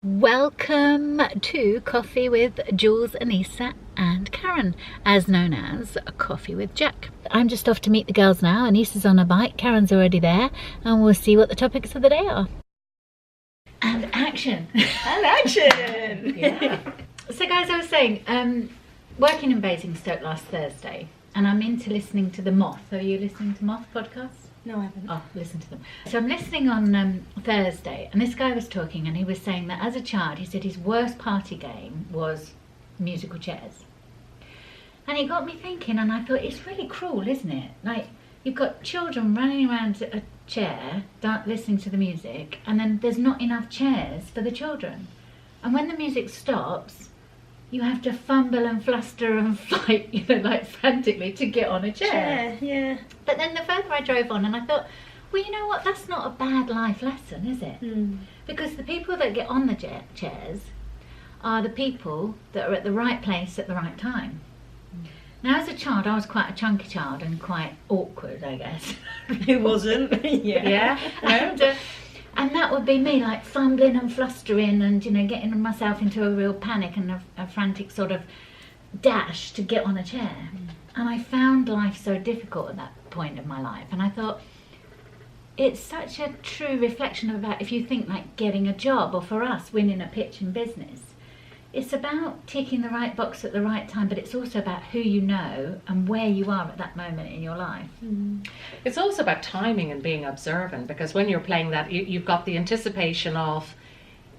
Welcome to Coffee with Jules, Aneesa and Karen, as known as Coffee with JAK. I'm just off to meet the girls now. Aneesa's on a bike, Karen's already there, and we'll see what the topics of the day are. And action! And action! Yeah. So guys, I was saying, working in Basingstoke last Thursday, and I'm into listening to The Moth. Are you listening to Moth podcasts? No, I haven't. Oh, listen to them. So I'm listening on Thursday, and this guy was talking, and he was saying that as a child, he said his worst party game was musical chairs. And it got me thinking, and I thought, it's really cruel, isn't it? Like, you've got children running around a chair, listening to the music, and then there's not enough chairs for the children. And when the music stops, you have to fumble and fluster and fight, like frantically to get on a chair. Yeah. But then the further I drove on, and I thought, well, you know what, that's not a bad life lesson, is it? Because the people that get on the chairs are the people that are at the right place at the right time. Now, as a child, I was quite a chunky child and quite awkward, I guess. Who wasn't? Yeah. And that would be me, like fumbling and flustering and, getting myself into a real panic and a frantic sort of dash to get on a chair. And I found life so difficult at that point in my life. And I thought, it's such a true reflection about if you think like getting a job, or for us, winning a pitch in business. It's about ticking the right box at the right time, but it's also about who you know and where you are at that moment in your life. It's also about timing and being observant, because when you're playing that, you've got the anticipation of,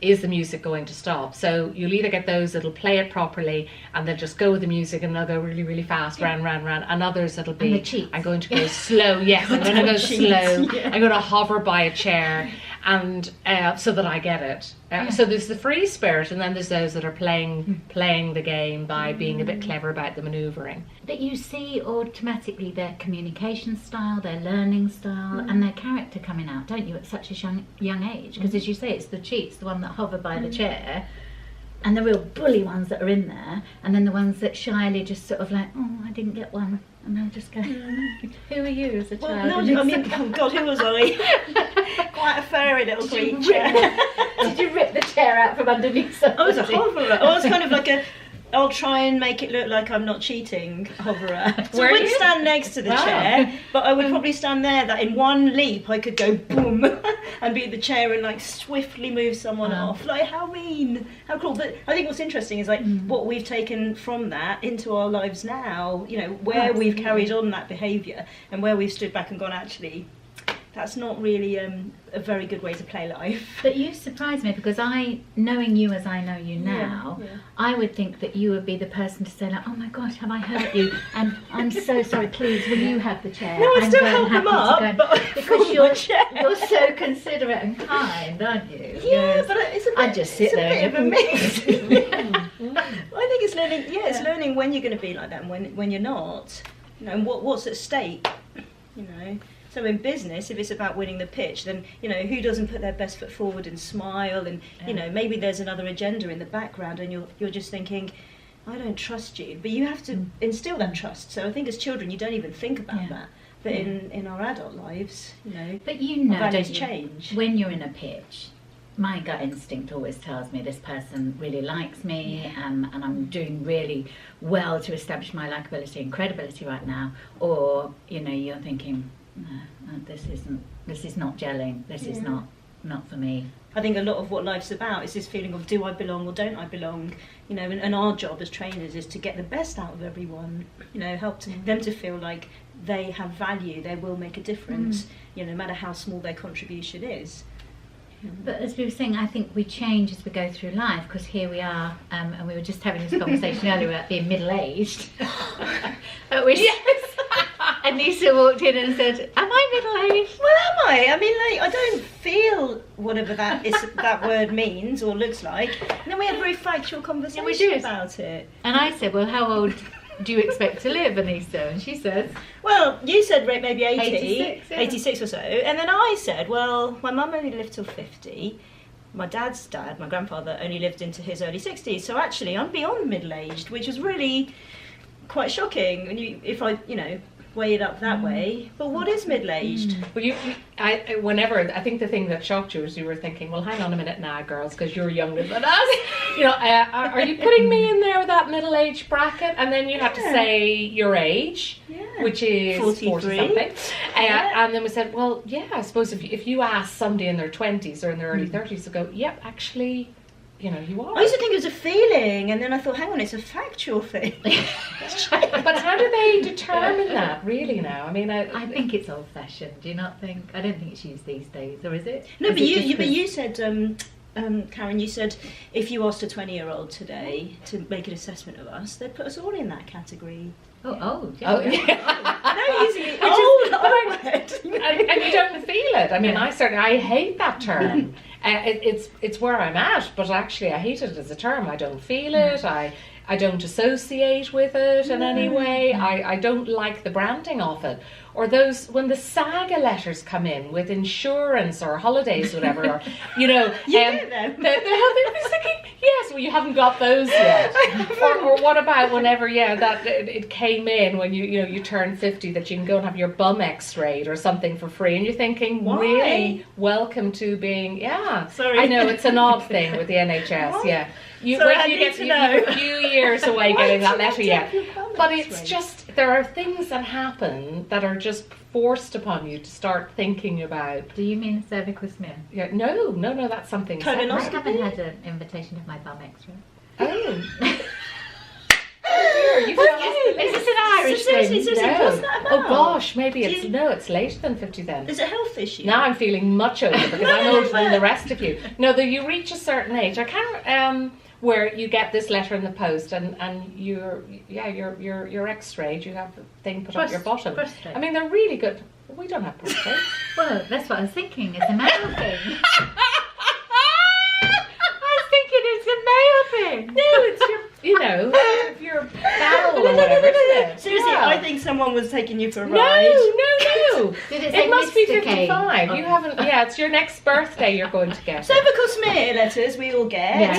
is the music going to stop? So you'll either get those that'll play it properly and they'll just go with the music and they'll go really, really fast, round, and others that'll be, I'm going to go slow, yes, I'm going to go slow, I'm going to hover by a chair, and so that I get it. So there's the free spirit, and then there's those that are playing the game by being a bit clever about the manoeuvring. But you see automatically their communication style, their learning style, and their character coming out, don't you, at such a young age? Because as you say, it's the cheats, the one that hover by the chair, and the real bully ones that are in there, and then the ones that shyly just sort of like, oh, I didn't get one. And they'll just go, who are you as a child? Well, no, I mean, oh God, who was I? Quite a furry little creature. Did you rip the chair out from underneath something? I was a hoverer. I was kind of like I'll try and make it look like I'm not cheating hoverer. So I wouldn't stand next to the chair, but I would probably stand there that in one leap I could go boom and be at the chair and like swiftly move someone off. Like, how mean, how cruel. But I think what's interesting is like what we've taken from that into our lives now, where we've carried on that behaviour and where we've stood back and gone, actually, that's not really a very good way to play life. But you surprise me, because knowing you as I know you now, I would think that you would be the person to say like, oh my gosh, have I hurt you? And I'm so sorry, please, will you have the chair? No, I still help them up, but because you're so considerate and kind, aren't you? Yeah, but it's a bit, I just sit there of a mix. I think it's learning. It's learning when you're going to be like that and when you're not. And what's at stake. So in business, if it's about winning the pitch, then who doesn't put their best foot forward and smile, and maybe there's another agenda in the background, and you're just thinking, I don't trust you, but you have to instill that trust. So I think as children, you don't even think about that, but in our adult lives, but values change. When you're in a pitch, my gut instinct always tells me this person really likes me, and I'm doing really well to establish my likability and credibility right now, or you're thinking, no, this is not gelling, this is not for me. I think a lot of what life's about is this feeling of, do I belong or don't I belong? And our job as trainers is to get the best out of everyone, help them to feel like they have value, they will make a difference, no matter how small their contribution is. But as we were saying, I think we change as we go through life, because here we are, and we were just having this conversation earlier about being middle-aged. Aneesa walked in and said, am I middle-aged? Well, am I? I mean, like, I don't feel whatever that word means or looks like. And then we had a very factual conversation about it. And I said, well, how old do you expect to live, Aneesa? And she said, well, you said maybe 80, 86, 86 or so. And then I said, well, my mum only lived till 50. My dad's dad, my grandfather, only lived into his early 60s. So actually, I'm beyond middle-aged, which was really quite shocking. When weigh it up that way. But what is middle-aged? Well, I think the thing that shocked you was you were thinking, well, hang on a minute now, girls, because you're younger than us. Are you putting me in there with that middle-age bracket? And then you had to say your age, which is 40-something. And then we said, well, yeah, I suppose if you ask somebody in their 20s or in their early 30s to go, yep, actually, you are. I used to think it was a feeling, and then I thought, hang on, it's a factual thing. But how do they determine that, really, now? I mean, I think it's old-fashioned. Do you not think? I don't think it's used these days, or is it? No, but you said, Karen, you said if you asked a 20-year-old today to make an assessment of us, they'd put us all in that category. Oh, yeah. No, easily old. And you don't feel it. I mean, I hate that term. It's where I'm at, but actually I hate it as a term. I don't feel it. I don't associate with it in any way. I don't like the branding of it. Or those, when the saga letters come in with insurance or holidays, whatever, or, get them. They're thinking, yes, well, you haven't got those yet. or what about whenever, that it came in when you turn 50 that you can go and have your bum x-rayed or something for free, and you're thinking, why? Really, welcome to being, Sorry. I know, it's an odd thing with the NHS, What? You're a few years away getting that letter yet. But it's just, there are things that happen that are just forced upon you to start thinking about. Do you mean cervical smear? Yeah, no, that's something separate. I haven't had an invitation of my bum x-ray. Oh. Is this an Irish thing? No. What's that about? Oh gosh, maybe it's later than 50 then. Is it a health issue? Now I'm feeling much older because I'm older than the rest of you. No, though you reach a certain age. I can't where you get this letter in the post and you're x-rayed, you have the thing put up your bottom. Prostate. I mean, they're really good. We don't have prostate. Well, that's what I was thinking. It's a male thing. I was thinking it's a male thing. No, it's your bowel or whatever, isn't it? Seriously, Yeah. I think someone was taking you for a No. ride. Did it say It must be Mr. K? 55. You haven't. Yeah, it's your next birthday. You're going to get. Cervical smear letters we all get.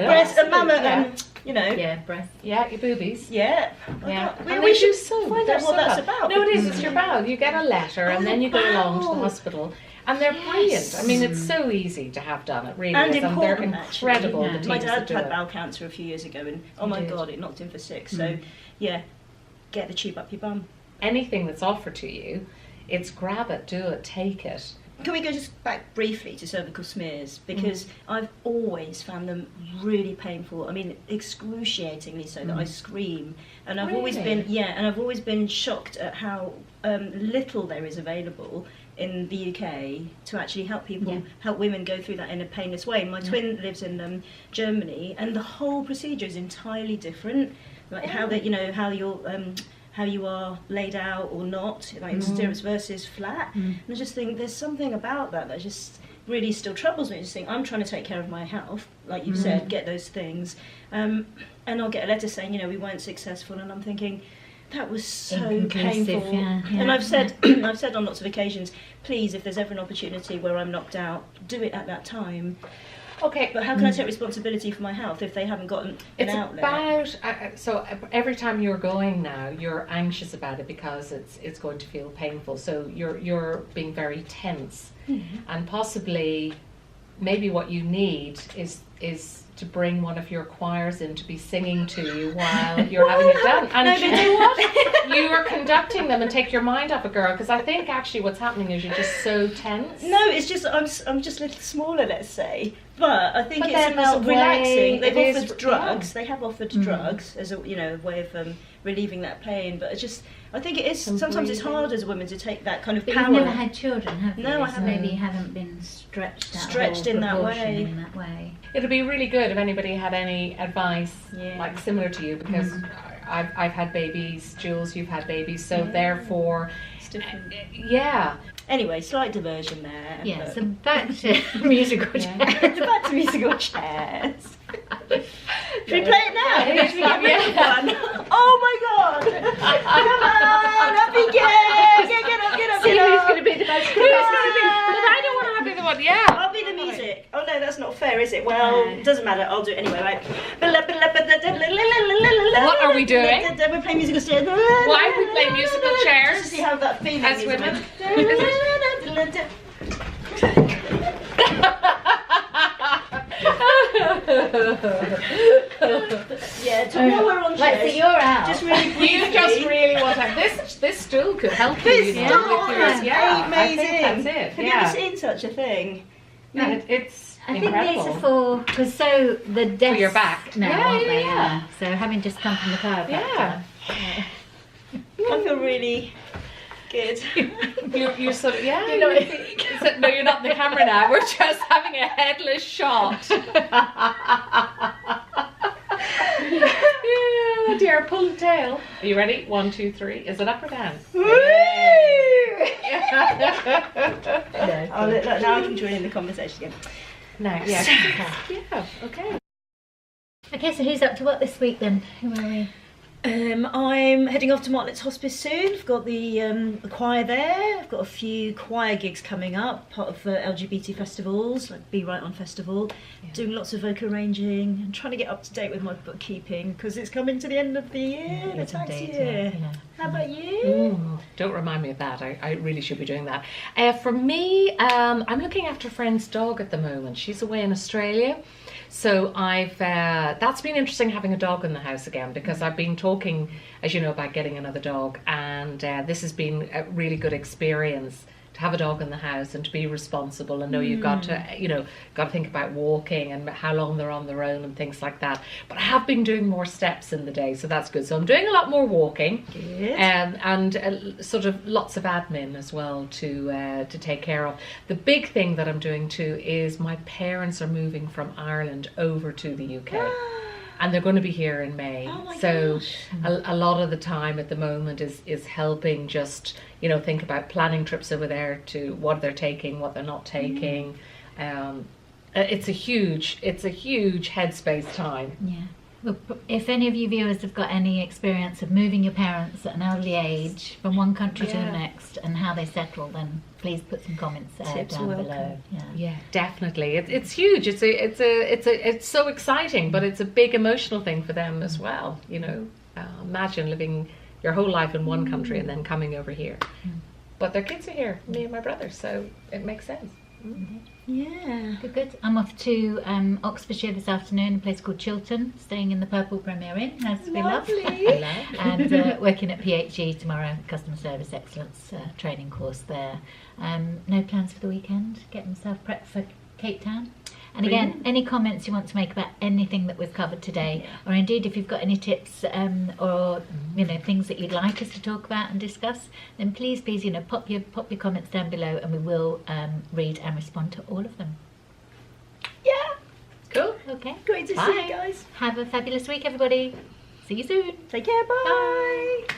Breast, a mama, and Yeah, breast. Yeah, your boobies. Yeah. Yeah. We should so find out what that's about. No, it is. It's your bowel. You get a letter and then you go along to the hospital. And they're brilliant. I mean, it's so easy to have done. It really And is. And they're important, incredible. actually. The teams My that dad do had it. bowel cancer a few years ago, and oh my god, it knocked him for 6. So, get the tube up your bum. Anything that's offered to you, it's grab it, do it, take it. Can we go just back briefly to cervical smears? Because I've always found them really painful. I mean, excruciatingly so that I scream. And I've always been shocked at how little there is available in the UK to actually help people, help women go through that in a painless way. My twin lives in Germany, and the whole procedure is entirely different. Like how you are laid out or not, like stirrups versus flat. And I just think there's something about that just really still troubles me. I just think I'm trying to take care of my health, like you said, get those things, and I'll get a letter saying we weren't successful, and I'm thinking that was so painful. And I've said on lots of occasions, please, if there's ever an opportunity where I'm knocked out, do it at that time. Okay, But how can I take responsibility for my health if they haven't gotten an outlet? It's about so every time you're going now, you're anxious about it because it's going to feel painful. So you're being very tense, and possibly maybe what you need is to bring one of your choirs in to be singing to you while you're having it done. And you know what? You are conducting them and take your mind off a girl, because I think actually what's happening is you're just so tense. No, it's just I'm just a little smaller, let's say. But I think But it's then about this relaxing. way They've it offered is- drugs. They have offered drugs as a way of relieving that pain. But I think it is sometimes it's hard as a woman to take that kind of But power. you've never had children, have you? No, I So haven't. maybe you haven't been stretched in that proportion way. in that way. It'd be really good if anybody had any advice like similar to you, because I've had babies, Jules, you've had babies, so therefore, It's different. Anyway, Slight diversion there. Yeah, but- so back to musical chairs. Back to musical chairs. Should we play it now? Yeah, Should we give it one? Oh my god! Come on, up you get up. See who's going to be the most Who's going to be? But I don't want to be the one. Yeah. I'll be the music. no, that's not fair, is it? Well, it doesn't matter. I'll do it anyway, right? What are we doing? We're playing musical chairs. Why are we playing musical chairs? Just to see how that feeling As is. women? Yeah, so while we're on chairs, so you're out. just really briefly. You just really want to. This stool could help you. This you know, stool with yours. is Yeah, amazing. I think that's it. Have you ever seen such a thing? Yeah, it's I think incredible. these are for, because so the desks your back. now, Yeah, aren't they? yeah. So having just come from the chiropractor. Yeah. I feel really good. You're sort of, yeah. You know, no, you're not in the camera now. We're just having a headless shot. Yeah, dear, pull the tail. Are you ready? 1, 2, 3. Is it up or down? Oh, look, now I can join in the conversation again. No, yeah. Yeah, okay. Okay, so who's up to what this week then? Who are we? I'm heading off to Martlet's Hospice soon. I've got the choir there. I've got a few choir gigs coming up, part of LGBT festivals, like Be Right On Festival. Yeah. Doing lots of vocal arranging and trying to get up to date with my bookkeeping because it's coming to the end of the year, the tax year. Yeah. How about you? Ooh, don't remind me of that. I really should be doing that. For me, I'm looking after a friend's dog at the moment. She's away in Australia. So I've that's been interesting having a dog in the house again because I've been talking, as you know, about getting another dog, and this has been a really good experience to have a dog in the house and to be responsible and know you've got to think about walking and how long they're on their own and things like that. But I have been doing more steps in the day, so that's good. So I'm doing a lot more walking. Good. And sort of lots of admin as well to take care of. The big thing that I'm doing too is my parents are moving from Ireland over to the UK. And they're going to be here in May. Oh my so gosh. a lot of the time at the moment is helping just, think about planning trips over there, to what they're taking, what they're not taking. It's a huge headspace time. Yeah. Well, if any of you viewers have got any experience of moving your parents at an early age from one country to the next and how they settle, then please put some comments Tips down welcome. below. Yeah. Yeah, definitely. It's huge. It's so exciting, but it's a big emotional thing for them as well. Imagine living your whole life in one country and then coming over here. But their kids are here, me and my brother, so it makes sense. Yeah. Good. I'm off to Oxfordshire this afternoon, a place called Chiltern, staying in the Purple Premier Inn, as we love. Lovely. And working at PHE tomorrow, Customer Service Excellence training course there. No plans for the weekend, getting myself prepped for Cape Town. And again, any comments you want to make about anything that we've covered today, or indeed if you've got any tips or things that you'd like us to talk about and discuss, then please pop your comments down below, and we will read and respond to all of them. Yeah. Cool. Okay. Great to see you guys. Have a fabulous week, everybody. See you soon. Take care. Bye. Bye.